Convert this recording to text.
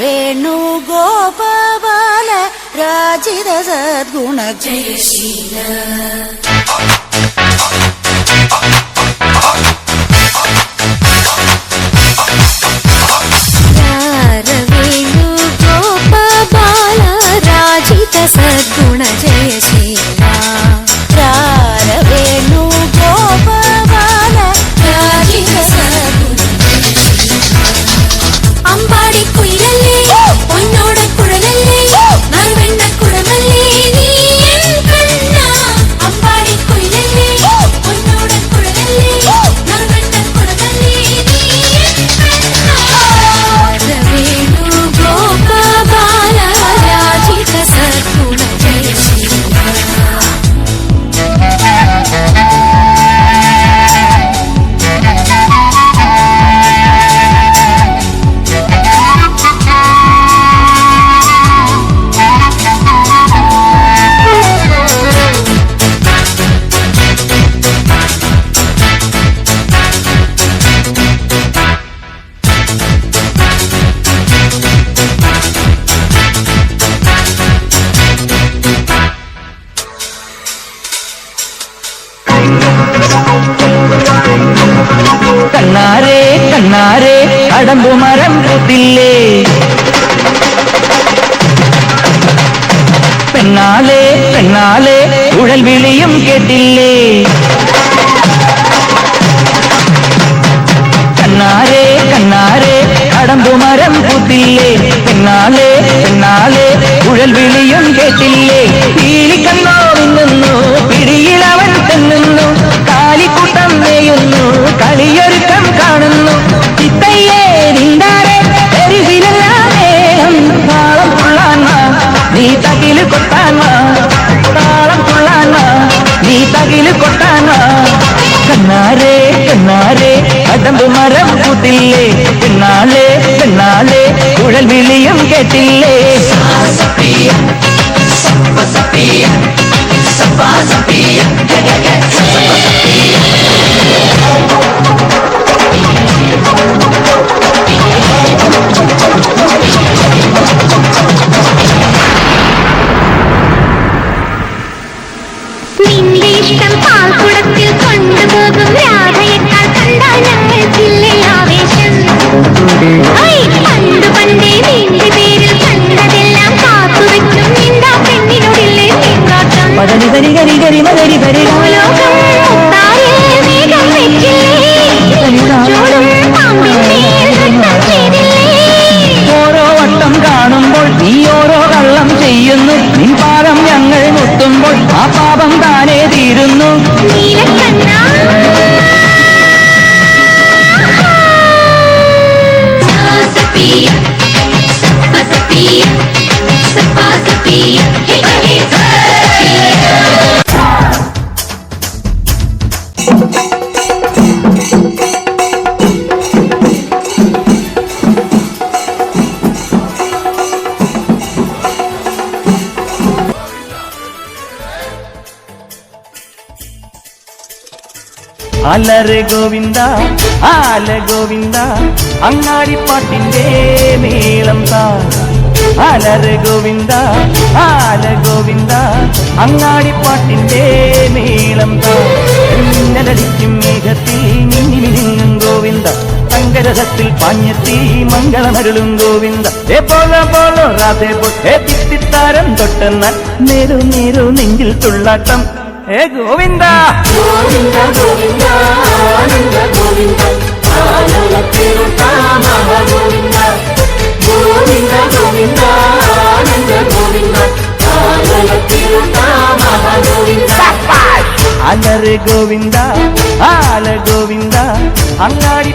വേണുഗോപാല രാജിത സദ്ഗുണ ജയശീല വേണുഗോപാല രാജിത സദ്ഗുണ ജയശീല വേണുഗോപാല രാജിത സദ്ഗുണ അമ്പാടി കുയിലല്ലേ പൊന്നോട കുഴലല്ലേ നറുവെണ്ണ കുടമല്ലേ നീ എൻ കണ്ണ അമ്പാടി കുയിലല്ലേ പൊന്നോട കുഴലല്ലേ നറുവെണ്ണ കുടമല്ലേ നീ എൻ കണ്ണ വേണുഗോപാല രാജിത സദ്ഗുണ ജയശീല കണ്ണാരേ കണ്ണാരേ അടമ്പുമരം പൂത്തില്ലേ പെണ്ണാലേ പെണ്ണാലേ ഉഴൽ വിളിയും കേട്ടില്ലേ കണ്ണാരേ കണ്ണാരേ അടമ്പുമരം പൂത്തില്ലേ പെണ്ണാലേ പെണ്ണാലേ ഉഴൽ വിളിയും കേട്ടില്ലേ പീലിക്കണ്ണോ മിന്നുന്നു പിടിയിലവൻ തെന്നുന്നു കാലിക്കൂട്ടം നെയ്യുന്നു കളിയൊരുക്കം കാണുന്നു ചിത്തയ്യേ നിന്താരെ തെരുവിലെല്ലാം താളം തുള്ളാൻ നീ തകില് കൊട്ടാൻ താളം തുള്ളാൻ നീ തകില് കൊട്ടാൻ കണ്ണാരേ കണ്ണാരേ അടമ്പ് മരം പൂത്തില്ലേ പെണ്ണാളേ പെണ്ണാളേ കുഴൽ വിളിയും കേട്ടില്ലേ നിന്റെ ഇഷ്ടം പാൽക്കുടത്തിൽ കൊണ്ടുപോകും രാധയേക്കാൾ കണ്ടാൽ ഞങ്ങൾക്കില്ലേ ആവേശം പണ്ട് പണ്ടേ നിന്റെ പേരിൽ കണ്ടതെല്ലാം കാത്തുവെക്കും നിന്റെ പെണ്ണിനോടില്ലേ നീങ്കാട്ടം ലോകം മുത്താരെ വേഗം വെച്ചില്ലേ ചോടും പാമ്പിന്മേൽ നൃത്തം ചെയ്തില്ലേ ഓരോ വട്ടം കാണുമ്പോൾ നീ ഓരോ കള്ളം ചെയ്യുന്നു നിൻ പാദം ഞങ്ങൾ മുത്തുമ്പോൾ ആ പാപം താനേ തീരുന്നു നീലക്കണ്ണ അലറെ ഗോവിന്ദ ആല ഗോവിന്ദ അങ്ങാടിപ്പാട്ടിന്റെ മേളം താ അലറെ ഗോവിന്ദ ആല ഗോവിന്ദ അങ്ങാടിപ്പാട്ടിന്റെ മേളം താ മിന്നലടിക്കും മേഘത്തിൽ മിന്നി മിനുങ്ങും ഗോവിന്ദ തങ്കരഥത്തിൽ പാഞ്ഞെത്തി മംഗളമരുളും ഗോവിന്ദ ഏ പോല പോലോ രാധേ പോ ഏ തിത്തിത്താരം തൊട്ടെന്നാൽ നേരു നേരു നെഞ്ചിൽ തുള്ളാട്ടം ഏ ഗോവിന്ദ ഗോവിന്ദ ഗോവിന്ദ ആനന്ദ ഗോവിന്ദ ഗോവിന്ദ ഗോവിന്ദ ഗോവിന്ദ ആനന്ദ ഗോവിന്ദ അലറെ ഗോവിന്ദ ആല ഗോവിന്ദ അങ്ങാടി